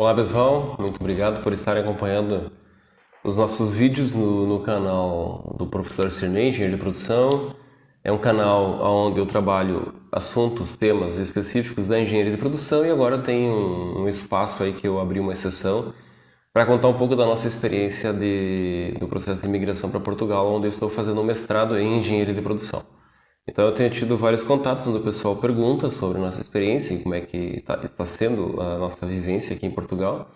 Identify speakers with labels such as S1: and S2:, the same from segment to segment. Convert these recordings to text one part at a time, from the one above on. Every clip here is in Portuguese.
S1: Olá pessoal, muito obrigado por estarem acompanhando os nossos vídeos no canal do Professor Cirnei, Engenheiro de Produção. É um canal onde eu trabalho assuntos, temas específicos da engenharia de produção e agora tem um espaço aí que eu abri uma exceção para contar um pouco da nossa experiência do processo de imigração para Portugal, onde eu estou fazendo um mestrado em engenharia de produção. Então eu tenho tido vários contatos onde o pessoal pergunta sobre a nossa experiência e como é que está sendo a nossa vivência aqui em Portugal.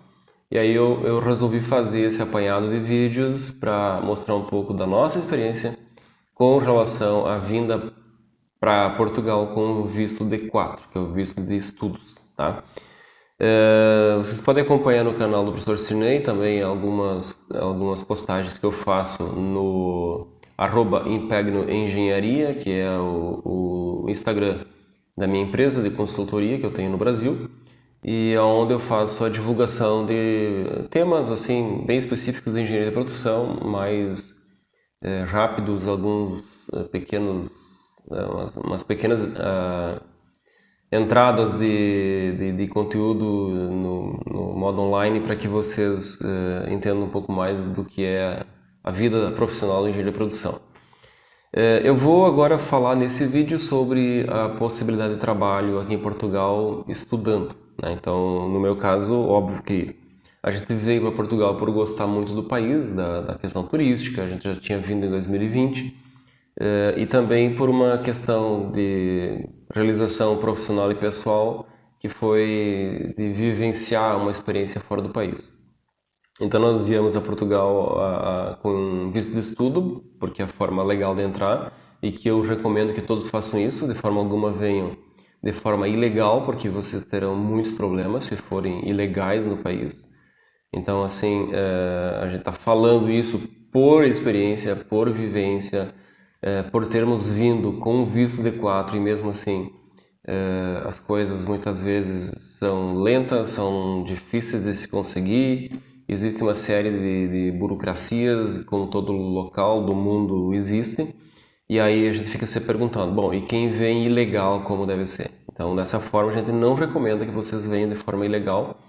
S1: E aí eu resolvi fazer esse apanhado de vídeos para mostrar um pouco da nossa experiência com relação à vinda para Portugal com o visto D4, que é o visto de estudos, tá? Vocês podem acompanhar no canal do Professor Cirnei também algumas postagens que eu faço no @impegnoengenharia, que é o Instagram da minha empresa de consultoria que eu tenho no Brasil, e onde eu faço a divulgação de temas assim bem específicos de engenharia de produção, mais rápidos, alguns pequenos, umas pequenas entradas de conteúdo no modo online para que vocês entendam um pouco mais do que é a vida profissional em engenharia de produção. Eu vou agora falar nesse vídeo sobre a possibilidade de trabalho aqui em Portugal estudando, né? Então, no meu caso, óbvio que a gente veio para Portugal por gostar muito do país, da questão turística, a gente já tinha vindo em 2020, e também por uma questão de realização profissional e pessoal, que foi de vivenciar uma experiência fora do país. Então nós viemos a Portugal com visto de estudo, porque é a forma legal de entrar, e que eu recomendo que todos façam isso, de forma alguma venham de forma ilegal, porque vocês terão muitos problemas se forem ilegais no país. Então assim, a gente está falando isso por experiência, por vivência, por termos vindo com o visto D4 e mesmo assim as coisas muitas vezes são lentas, são difíceis de se conseguir, existe uma série de burocracias, como todo local do mundo existe, e aí a gente fica se perguntando, bom, e quem vem ilegal como deve ser? Então, dessa forma, a gente não recomenda que vocês venham de forma ilegal,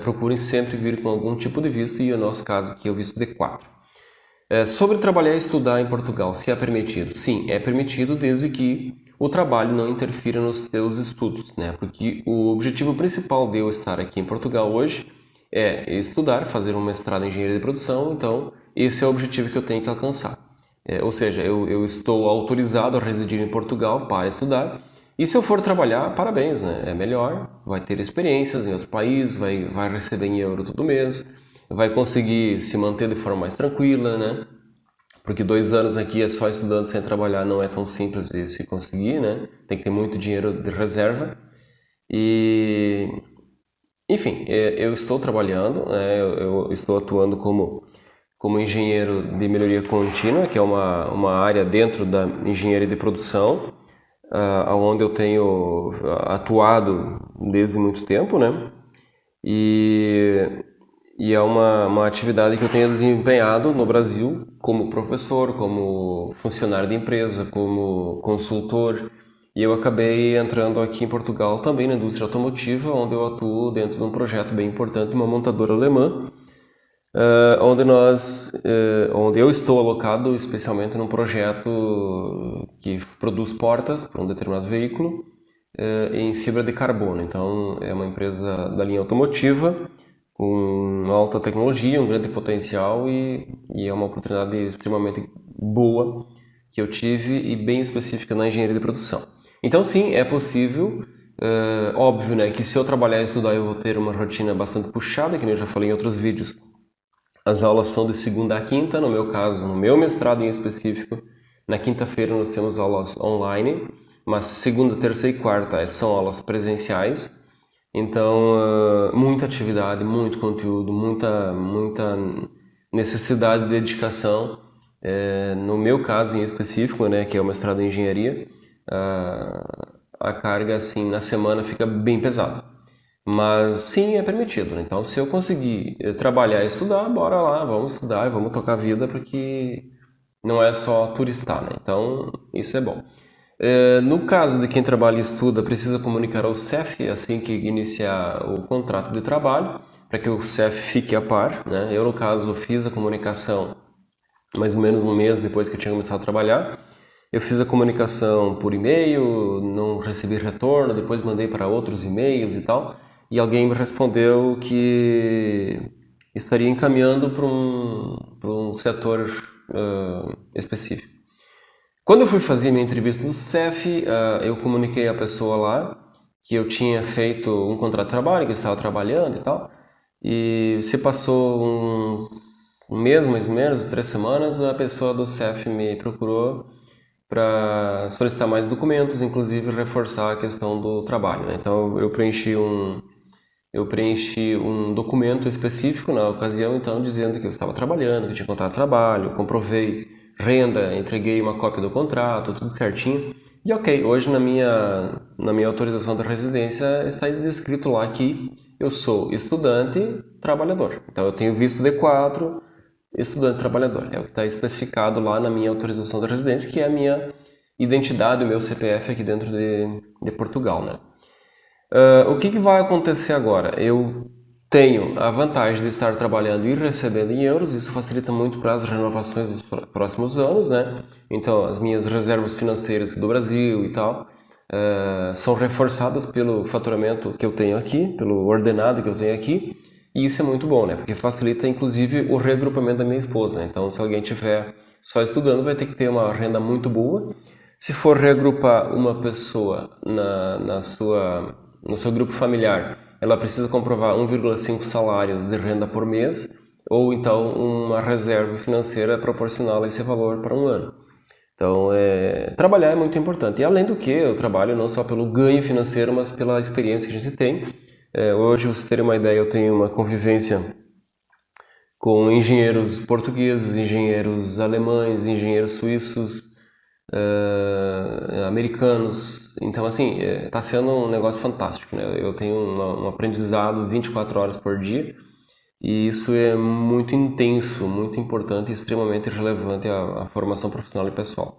S1: procurem sempre vir com algum tipo de visto, e o nosso caso aqui é o visto D4. Sobre trabalhar e estudar em Portugal, se é permitido? Sim, é permitido desde que o trabalho não interfira nos seus estudos, né? Porque o objetivo principal de eu estar aqui em Portugal hoje é estudar, fazer um mestrado em engenharia de produção, então esse é o objetivo que eu tenho que alcançar. Ou seja, eu estou autorizado a residir em Portugal para estudar, e se eu for trabalhar, parabéns, né? É melhor, vai ter experiências em outro país, vai receber em euro todo mês, vai conseguir se manter de forma mais tranquila, né? Porque 2 anos aqui é só estudando sem trabalhar não é tão simples de se conseguir, né? Tem que ter muito dinheiro de reserva. E, enfim, eu estou trabalhando, né? Eu estou atuando como engenheiro de melhoria contínua, que é uma área dentro da engenharia de produção, onde eu tenho atuado desde muito tempo, né? E é uma atividade que eu tenho desempenhado no Brasil como professor, como funcionário de empresa, como consultor. E eu acabei entrando aqui em Portugal também na indústria automotiva, onde eu atuo dentro de um projeto bem importante, uma montadora alemã, onde eu estou alocado especialmente num projeto que produz portas para um determinado veículo em fibra de carbono. Então, é uma empresa da linha automotiva com alta tecnologia, um grande potencial e é uma oportunidade extremamente boa que eu tive e bem específica na engenharia de produção. Então, sim, é possível. Óbvio, né, que se eu trabalhar e estudar eu vou ter uma rotina bastante puxada, que nem eu já falei em outros vídeos. As aulas são de segunda a quinta, no meu caso, no meu mestrado em específico. Na quinta-feira nós temos aulas online, mas segunda, terça e quarta são aulas presenciais. Então, muita atividade, muito conteúdo, muita necessidade de dedicação. No meu caso em específico, né, que é o mestrado em engenharia, a carga assim na semana fica bem pesada. Mas sim, é permitido, né? Então, se eu conseguir trabalhar e estudar, bora lá, vamos estudar e vamos tocar a vida, porque não é só turistar, né? Então, isso é bom. No caso de quem trabalha e estuda, precisa comunicar ao CEF assim que iniciar o contrato de trabalho, para que o CEF fique a par, né? Eu, no caso, fiz a comunicação mais ou menos um mês depois que eu tinha começado a trabalhar. Eu fiz a comunicação por e-mail, não recebi retorno, depois mandei para outros e-mails e tal, e alguém me respondeu que estaria encaminhando para um setor específico. Quando eu fui fazer minha entrevista no CEF, eu comuniquei à pessoa lá que eu tinha feito um contrato de trabalho, que eu estava trabalhando e tal, e se passou um mês, mais ou menos, 3 semanas, a pessoa do CEF me procurou para solicitar mais documentos, inclusive reforçar a questão do trabalho, né? Então eu preenchi um documento específico na ocasião, então, dizendo que eu estava trabalhando, que eu tinha contrato de trabalho, comprovei renda, entreguei uma cópia do contrato, tudo certinho. E ok, hoje na minha autorização de residência está descrito lá que eu sou estudante trabalhador. Então eu tenho visto D4, estudante trabalhador. É o que está especificado lá na minha autorização de residência, que é a minha identidade, o meu CPF aqui dentro de Portugal, né? O que vai acontecer agora? Eu tenho a vantagem de estar trabalhando e recebendo em euros, isso facilita muito para as renovações dos próximos anos, né? Então, as minhas reservas financeiras do Brasil e tal são reforçadas pelo faturamento que eu tenho aqui, pelo ordenado que eu tenho aqui, e isso é muito bom, né? Porque facilita, inclusive, o reagrupamento da minha esposa, né? Então, se alguém tiver só estudando, vai ter que ter uma renda muito boa. Se for reagrupar uma pessoa no seu grupo familiar, ela precisa comprovar 1,5 salários de renda por mês, ou então uma reserva financeira proporcional a esse valor para um ano. Então, trabalhar é muito importante. E além do que, eu trabalho não só pelo ganho financeiro, mas pela experiência que a gente tem. Hoje, vocês terem uma ideia, eu tenho uma convivência com engenheiros portugueses, engenheiros alemães, engenheiros suíços, americanos. Então, assim, está sendo um negócio fantástico, né? Eu tenho um aprendizado 24 horas por dia, e isso é muito intenso, muito importante e extremamente relevante à formação profissional e pessoal.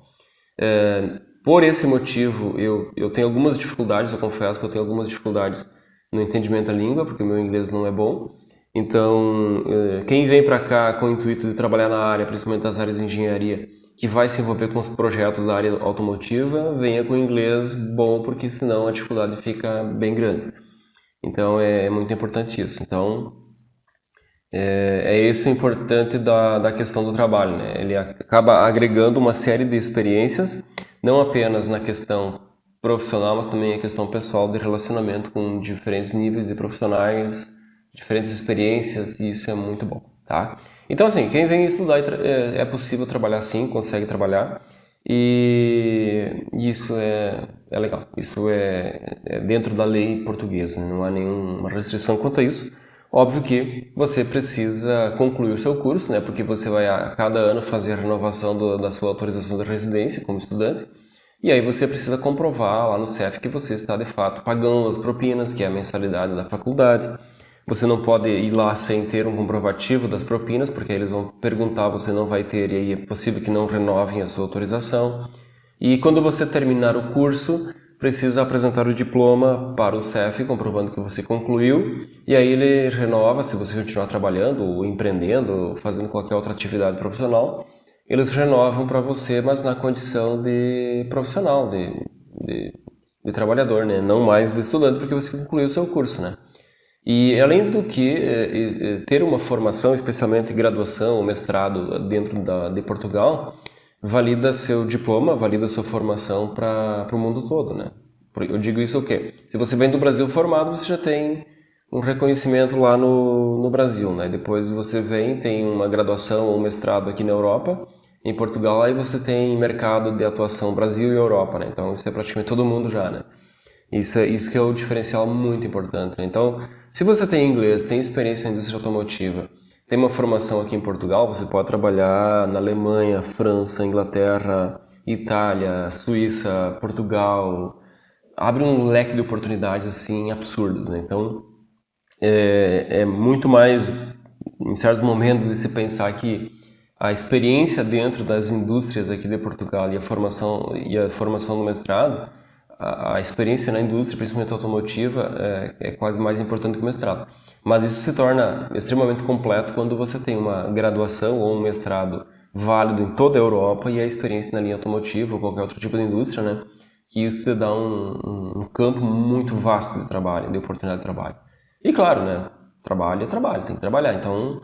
S1: Por esse motivo, eu tenho algumas dificuldades, eu confesso que eu tenho algumas dificuldades no entendimento da língua, porque o meu inglês não é bom. Então, quem vem para cá com o intuito de trabalhar na área, principalmente das áreas de engenharia, que vai se envolver com os projetos da área automotiva, venha com inglês bom, porque senão a dificuldade fica bem grande. Então, é muito importante isso. Então, isso importante da questão do trabalho, né? Ele acaba agregando uma série de experiências, não apenas na questão profissional, mas também a questão pessoal de relacionamento com diferentes níveis de profissionais, diferentes experiências, e isso é muito bom, tá? Então, assim, quem vem estudar, é possível trabalhar sim, consegue trabalhar, e isso é legal. Isso é dentro da lei portuguesa, né? Não há nenhuma restrição quanto a isso. Óbvio que você precisa concluir o seu curso, né? Porque você vai a cada ano fazer a renovação da sua autorização de residência como estudante, e aí você precisa comprovar lá no CEF que você está de fato pagando as propinas, que é a mensalidade da faculdade. Você não pode ir lá sem ter um comprovativo das propinas, porque aí eles vão perguntar, você não vai ter, e aí é possível que não renovem a sua autorização. E quando você terminar o curso, precisa apresentar o diploma para o CEF, comprovando que você concluiu, e aí ele renova, se você continuar trabalhando, ou empreendendo, ou fazendo qualquer outra atividade profissional, eles renovam para você, mas na condição de profissional, de trabalhador, né? Não mais de estudante, porque você concluiu o seu curso, né? E além do que, ter uma formação, especialmente graduação ou mestrado dentro de Portugal, valida seu diploma, valida sua formação para o mundo todo, né? Eu digo isso o quê? Se você vem do Brasil formado, você já tem um reconhecimento lá no Brasil, né? Depois você vem, tem uma graduação ou um mestrado aqui na Europa, em Portugal, aí você tem mercado de atuação Brasil e Europa, né? Então isso é praticamente todo mundo já, né? Isso que é o diferencial muito importante, né? Então, se você tem inglês, tem experiência na indústria automotiva, tem uma formação aqui em Portugal, você pode trabalhar na Alemanha, França, Inglaterra, Itália, Suíça, Portugal. Abre um leque de oportunidades assim absurdos, né? Então, é muito mais, em certos momentos, de se pensar que a experiência dentro das indústrias aqui de Portugal e a formação no mestrado a experiência na indústria, principalmente automotiva, é quase mais importante que o mestrado. Mas isso se torna extremamente completo quando você tem uma graduação ou um mestrado válido em toda a Europa e a experiência na linha automotiva ou qualquer outro tipo de indústria, né? Que isso te dá um campo muito vasto de trabalho, de oportunidade de trabalho. E claro, né? Trabalho é trabalho, tem que trabalhar. Então,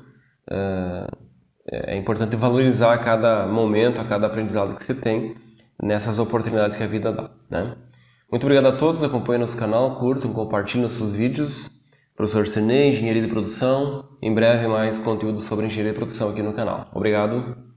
S1: é importante valorizar a cada momento, a cada aprendizado que você tem nessas oportunidades que a vida dá, né? Muito obrigado a todos, acompanhem nosso canal, curtam, compartilhem nossos vídeos. Professor Cernei, Engenharia de Produção. Em breve mais conteúdo sobre Engenharia de Produção aqui no canal. Obrigado.